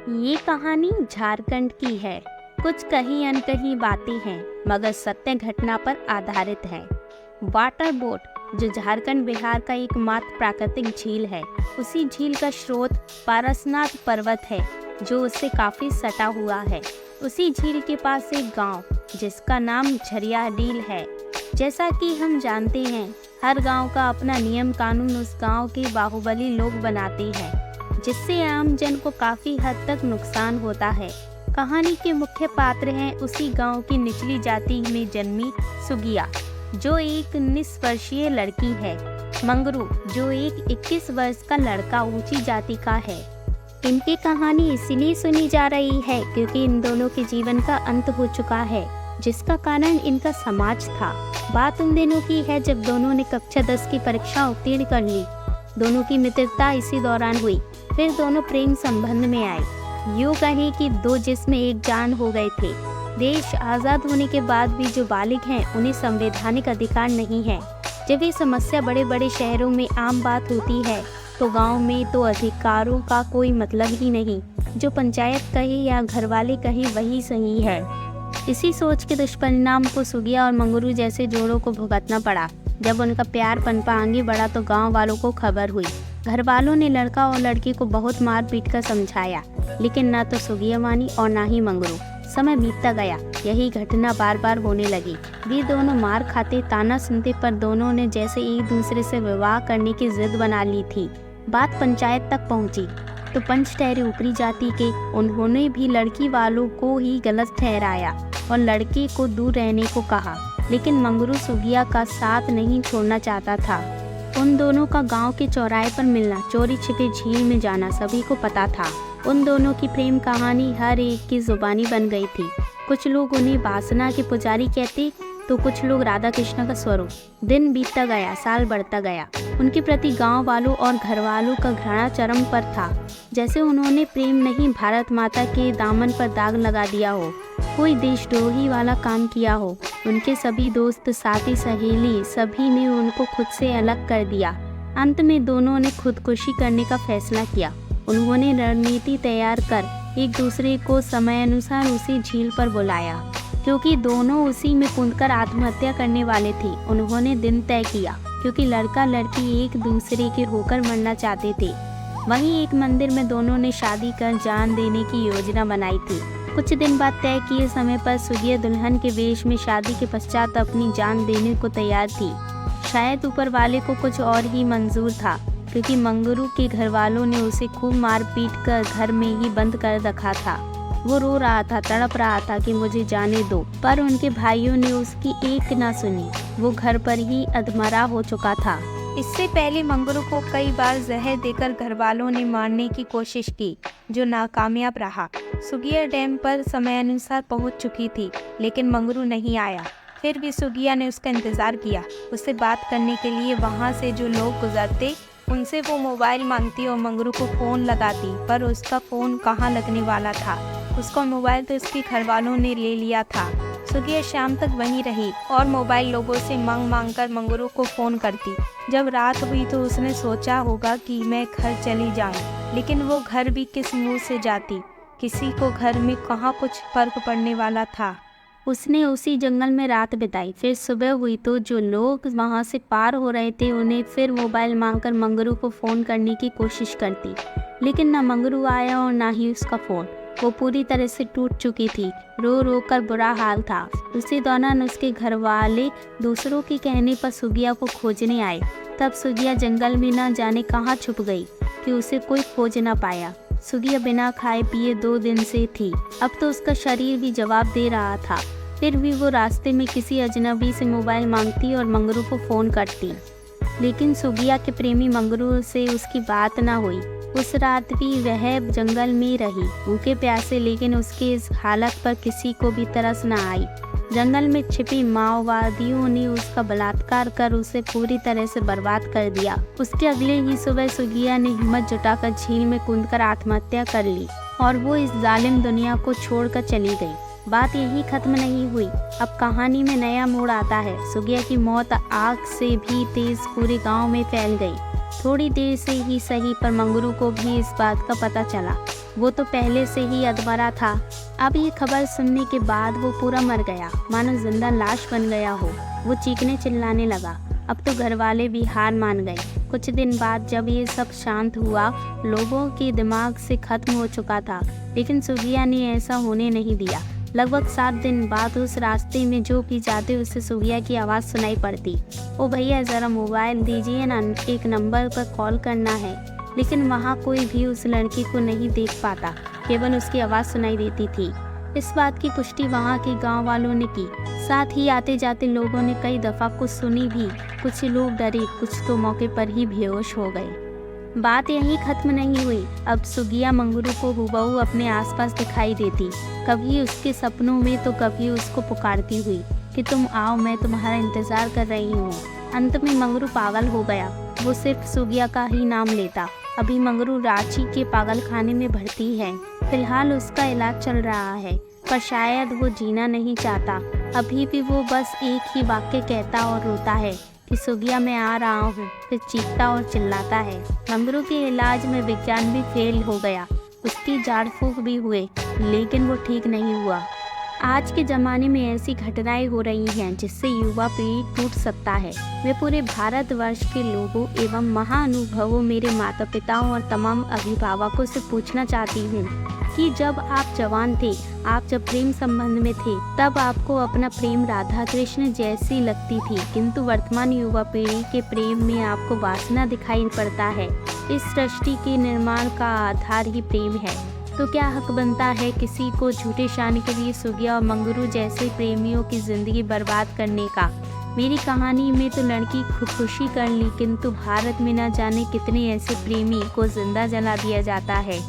ये कहानी झारखंड की है। कुछ कहीं अनकही बातें हैं, मगर सत्य घटना पर आधारित है। वाटर बोट जो झारखंड बिहार का एकमात्र प्राकृतिक झील है, उसी झील का स्रोत पारसनाथ पर्वत है जो उससे काफी सटा हुआ है। उसी झील के पास एक गांव जिसका नाम झरियाडील है। जैसा कि हम जानते हैं, हर गांव का अपना नियम कानून उस गांव के बाहुबली लोग बनाते हैं, जिससे आम जन को काफी हद तक नुकसान होता है। कहानी के मुख्य पात्र हैं उसी गांव की निचली जाति में जन्मी सुगिया, जो एक 19 वर्षीय लड़की है, मंगरू जो एक 21 वर्ष का लड़का ऊंची जाति का है। इनकी कहानी इसलिए सुनी जा रही है क्योंकि इन दोनों के जीवन का अंत हो चुका है, जिसका कारण इनका समाज था। बात उन दिनों की है जब दोनों ने कक्षा 10 की परीक्षा उत्तीर्ण कर ली। दोनों की मित्रता इसी दौरान हुई। फिर दोनों प्रेम संबंध में आए। यूँ कहें कि दो जिस्म एक जान हो गए थे। देश आज़ाद होने के बाद भी जो बालिग हैं उन्हें संवैधानिक अधिकार नहीं है। जब ये समस्या बड़े बड़े शहरों में आम बात होती है, तो गांव में तो अधिकारों का कोई मतलब ही नहीं। जो पंचायत कहे या घर वाले कहे वही सही है। इसी सोच के दुष्परिणाम को सुगिया और मंगरू जैसे जोड़ों को भुगतना पड़ा। जब उनका प्यार पनपा आगे बढ़ा तो गांव वालों को खबर हुई। घर वालों ने लड़का और लड़की को बहुत मार पीट कर समझाया, लेकिन न तो सुगिया मानी और न ही मंगरू। समय बीतता गया, यही घटना बार बार होने लगी। वे दोनों मार खाते, ताना सुनते, पर दोनों ने जैसे एक दूसरे से विवाह करने की जिद बना ली थी। बात पंचायत तक पहुंची तो पंच ठहरे ऊपरी जाति के। उन्होंने भी लड़की वालों को ही गलत ठहराया और लड़के को दूर रहने को कहा, लेकिन मंगरू सुगिया का साथ नहीं छोड़ना चाहता था। उन दोनों का गांव के चौराहे पर मिलना, चोरी छिपे झील में जाना सभी को पता था। उन दोनों की प्रेम कहानी हर एक की जुबानी बन गई थी। कुछ लोग उन्हें वासना के पुजारी कहते तो कुछ लोग राधा कृष्ण का स्वरूप। दिन बीतता गया, साल बढ़ता गया। उनके प्रति गांव वालों और घर वालों का घृणा चरम पर था। जैसे उन्होंने प्रेम नहीं, भारत माता के दामन पर दाग लगा दिया हो, कोई देशद्रोही वाला काम किया हो। उनके सभी दोस्त, साथी, सहेली सभी ने उनको खुद से अलग कर दिया। अंत में दोनों ने खुदकुशी करने का फैसला किया। उन्होंने रणनीति तैयार कर एक दूसरे को समय अनुसार उसी झील पर बुलाया, क्योंकि दोनों उसी में कूदकर आत्महत्या करने वाले थे। उन्होंने दिन तय किया, क्योंकि लड़का लड़की एक दूसरे के होकर मरना चाहते थे। वहीं एक मंदिर में दोनों ने शादी कर जान देने की योजना बनाई थी। कुछ दिन बाद तय किए समय पर सुगिया दुल्हन के वेश में शादी के पश्चात अपनी जान देने को तैयार थी। शायद ऊपर वाले को कुछ और ही मंजूर था, क्योंकि मंगरू के घर वालों ने उसे खूब मार पीट कर घर में ही बंद कर रखा था। वो रो रहा था, तड़प रहा था कि मुझे जाने दो, पर उनके भाइयों ने उसकी एक ना सुनी। वो घर पर ही अधमरा हो चुका था। इससे पहले मंगरू को कई बार जहर देकर घर वालों ने मारने की कोशिश की, जो नाकामयाब रहा। सुगिया डैम पर समयानुसार पहुंच चुकी थी, लेकिन मंगरू नहीं आया। फिर भी सुगिया ने उसका इंतजार किया। उससे बात करने के लिए वहां से जो लोग गुजरते उनसे वो मोबाइल मांगती और मंगरू को फ़ोन लगाती, पर उसका फ़ोन कहाँ लगने वाला था। उसका मोबाइल तो उसके घर वालों ने ले लिया था। सुगिया शाम तक वहीं रही और मोबाइल लोगों से मांग कर मंगरू को फ़ोन करती। जब रात हुई तो उसने सोचा होगा कि मैं घर चली जाऊं, लेकिन वो घर भी किस मुंह से जाती। किसी को घर में कहाँ कुछ फर्क पड़ने वाला था। उसने उसी जंगल में रात बिताई। फिर सुबह हुई तो जो लोग वहां से पार हो रहे थे उन्हें फिर मोबाइल मांगकर मंगरू को फ़ोन करने की कोशिश करती, लेकिन ना मंगरू आया और ना ही उसका फ़ोन। वो पूरी तरह से टूट चुकी थी। रो रो कर बुरा हाल था। उसी दौरान उसके घर वाले दूसरों के कहने पर सुगिया को खोजने आए। तब सुगिया जंगल में न जाने कहाँ छुप गई कि उसे कोई खोज न पाया। सुगिया बिना खाए पिए 2 दिन से थी। अब तो उसका शरीर भी जवाब दे रहा था। फिर भी वो रास्ते में किसी अजनबी से मोबाइल मांगती और मंगरू को फ़ोन करती, लेकिन सुगिया के प्रेमी मंगरू से उसकी बात न हुई। उस रात भी वह जंगल में रही, भूखे प्यासे, लेकिन उसके इस हालत पर किसी को भी तरस न आई। जंगल में छिपे माओवादियों ने उसका बलात्कार कर उसे पूरी तरह से बर्बाद कर दिया। उसके अगले ही सुबह सुगिया ने हिम्मत जुटाकर झील में कूदकर आत्महत्या कर ली और वो इस जालिम दुनिया को छोड़कर चली गई। बात यही खत्म नहीं हुई। अब कहानी में नया मोड़ आता है। सुगिया की मौत आग से भी तेज पूरे गांव में फैल गई। थोड़ी देर से ही सही, पर मंगरू को भी इस बात का पता चला। वो तो पहले से ही अधमरा था। अब ये खबर सुनने के बाद वो पूरा मर गया, मानो जिंदा लाश बन गया हो। वो चीखने चिल्लाने लगा। अब तो घर वाले भी हार मान गए। कुछ दिन बाद जब ये सब शांत हुआ, लोगों के दिमाग से खत्म हो चुका था, लेकिन सुगिया ने ऐसा होने नहीं दिया। लगभग 7 दिन बाद उस रास्ते में जो भी जाते उसे सुगिया की आवाज़ सुनाई पड़ती। ओ भैया ज़रा मोबाइल दीजिए ना, एक नंबर पर कॉल करना है। लेकिन वहाँ कोई भी उस लड़की को नहीं देख पाता, केवल उसकी आवाज़ सुनाई देती थी। इस बात की पुष्टि वहाँ के गांव वालों ने की। साथ ही आते जाते लोगों ने कई दफ़ा कुछ सुनी भी। कुछ लोग डरे, कुछ तो मौके पर ही बेहोश हो गए। बात यहीं खत्म नहीं हुई। अब सुगिया मंगरू को हुबहू अपने आसपास दिखाई देती, कभी उसके सपनों में तो कभी उसको पुकारती हुई कि तुम आओ, मैं तुम्हारा इंतज़ार कर रही हूँ। अंत में मंगरू पागल हो गया। वो सिर्फ सुगिया का ही नाम लेता। अभी मंगरू रांची के पागल खाने में भर्ती है। फिलहाल उसका इलाज चल रहा है, पर शायद वो जीना नहीं चाहता। अभी भी वो बस एक ही वाक्य कहता और रोता है कि सुगिया मैं आ रहा हूँ, फिर चीखता और चिल्लाता है। मंगरू के इलाज में विज्ञान भी फेल हो गया, उसकी झाड़ फूक भी हुए, लेकिन वो ठीक नहीं हुआ। आज के ज़माने में ऐसी घटनाएं हो रही हैं जिससे युवा पीढ़ी टूट सकता है। मैं पूरे भारतवर्ष के लोगों एवं महाअनुभवों, मेरे माता पिताओं और तमाम अभिभावकों से पूछना चाहती हूँ कि जब आप जवान थे, आप जब प्रेम संबंध में थे, तब आपको अपना प्रेम राधा कृष्ण जैसी लगती थी, किंतु वर्तमान युवा पीढ़ी के प्रेम में आपको वासना दिखाई पड़ता है। इस सृष्टि के निर्माण का आधार ही प्रेम है, तो क्या हक बनता है किसी को झूठे शान के लिए सुगिया और मंगरू जैसे प्रेमियों की जिंदगी बर्बाद करने का। मेरी कहानी में तो लड़की खुदकुशी कर ली, किंतु भारत में न जाने कितने ऐसे प्रेमी को जिंदा जला दिया जाता है,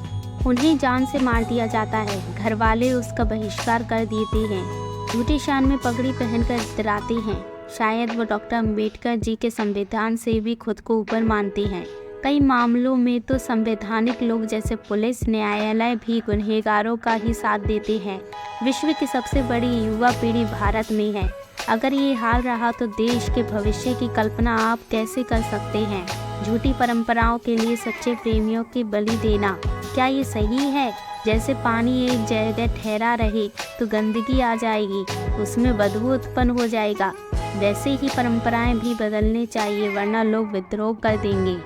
उन्हें जान से मार दिया जाता है। घर वाले उसका बहिष्कार कर देते हैं, झूठे शान में पगड़ी पहनकर इतराते हैं। शायद वो डॉक्टर अम्बेडकर जी के संविधान से भी खुद को ऊपर मानते हैं। कई मामलों में तो संवैधानिक लोग जैसे पुलिस, न्यायालय भी गुनहगारों का ही साथ देते हैं। विश्व की सबसे बड़ी युवा पीढ़ी भारत में है। अगर ये हाल रहा तो देश के भविष्य की कल्पना आप कैसे कर सकते हैं? झूठी परंपराओं के लिए सच्चे प्रेमियों की बलि देना, क्या ये सही है? जैसे पानी एक जगह ठहरा रहे तो गंदगी आ जाएगी, उसमें बदबू उत्पन्न हो जाएगा, वैसे ही परंपराएं भी बदलने चाहिए, वरना लोग विद्रोह कर देंगे।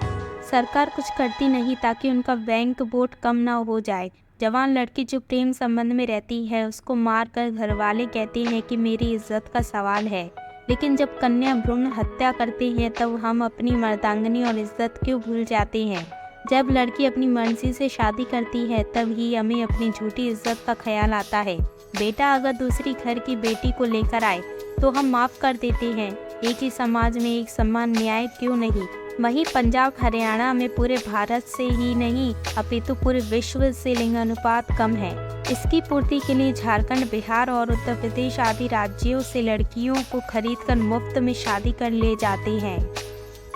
सरकार कुछ करती नहीं ताकि उनका बैंक वोट कम ना हो जाए। जवान लड़की जो प्रेम संबंध में रहती है उसको मारकर घर वाले कहते हैं कि मेरी इज्जत का सवाल है, लेकिन जब कन्या भ्रूण हत्या करते हैं तब हम अपनी मर्दांगनी और इज्जत क्यों भूल जाते हैं? जब लड़की अपनी मर्जी से शादी करती है तब ही हमें अपनी झूठी इज्जत का ख्याल आता है। बेटा अगर दूसरी घर की बेटी को लेकर आए तो हम माफ़ कर देते हैं। एक ही समाज में एक समान न्याय क्यों नहीं? वहीं पंजाब हरियाणा में पूरे भारत से ही नहीं अपितु पूरे विश्व से लिंग अनुपात कम है। इसकी पूर्ति के लिए झारखंड, बिहार और उत्तर प्रदेश आदि राज्यों से लड़कियों को खरीदकर मुफ्त में शादी कर ले जाते हैं।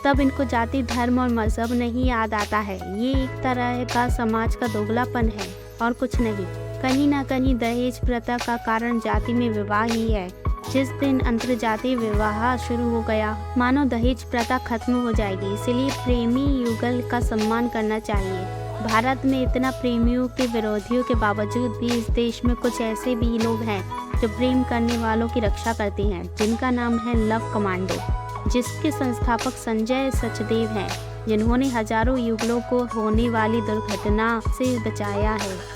तब इनको जाति, धर्म और मजहब नहीं याद आता है। ये एक तरह का समाज का दोगलापन है और कुछ नहीं। कहीं ना कहीं दहेज प्रथा का कारण जाति में विवाह ही है। जिस दिन अंतरजातीय विवाह शुरू हो गया, मानो दहेज प्रथा खत्म हो जाएगी। इसलिए प्रेमी युगल का सम्मान करना चाहिए। भारत में इतना प्रेमियों के विरोधियों के बावजूद भी इस देश में कुछ ऐसे भी लोग हैं जो प्रेम करने वालों की रक्षा करते हैं, जिनका नाम है लव कमांडो, जिसके संस्थापक संजय सचदेव हैं, जिन्होंने हजारों युगलों को होने वाली दुर्घटना से बचाया है।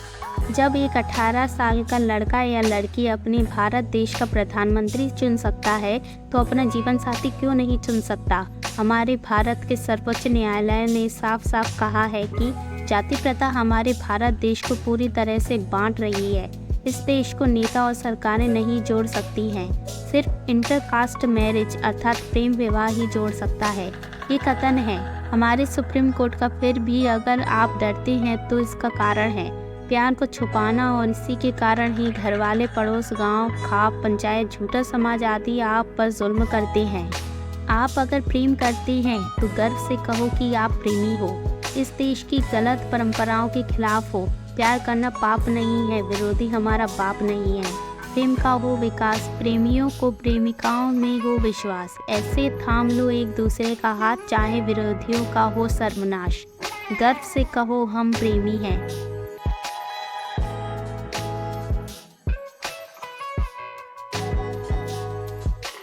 जब एक 18 साल का लड़का या लड़की अपने भारत देश का प्रधानमंत्री चुन सकता है तो अपना जीवन साथी क्यों नहीं चुन सकता? हमारे भारत के सर्वोच्च न्यायालय ने साफ साफ कहा है कि जाति प्रथा हमारे भारत देश को पूरी तरह से बांट रही है। इस देश को नेता और सरकारें नहीं जोड़ सकती हैं, सिर्फ इंटरकास्ट मैरिज अर्थात प्रेम विवाह ही जोड़ सकता है। ये कथन है हमारे सुप्रीम कोर्ट का। फिर भी अगर आप डरते हैं तो इसका कारण है प्यार को छुपाना, और इसी के कारण ही घर वाले, पड़ोस, गांव, खाप, पंचायत, झूठा समाज आदि आप पर जुल्म करते हैं। आप अगर प्रेम करते हैं तो गर्व से कहो कि आप प्रेमी हो, इस देश की गलत परंपराओं के खिलाफ हो। प्यार करना पाप नहीं है, विरोधी हमारा बाप नहीं है। प्रेम का हो विकास, प्रेमियों को प्रेमिकाओं में हो विश्वास। ऐसे थाम लो एक दूसरे का हाथ, चाहे विरोधियों का हो सर्वनाश। गर्व से कहो हम प्रेमी हैं।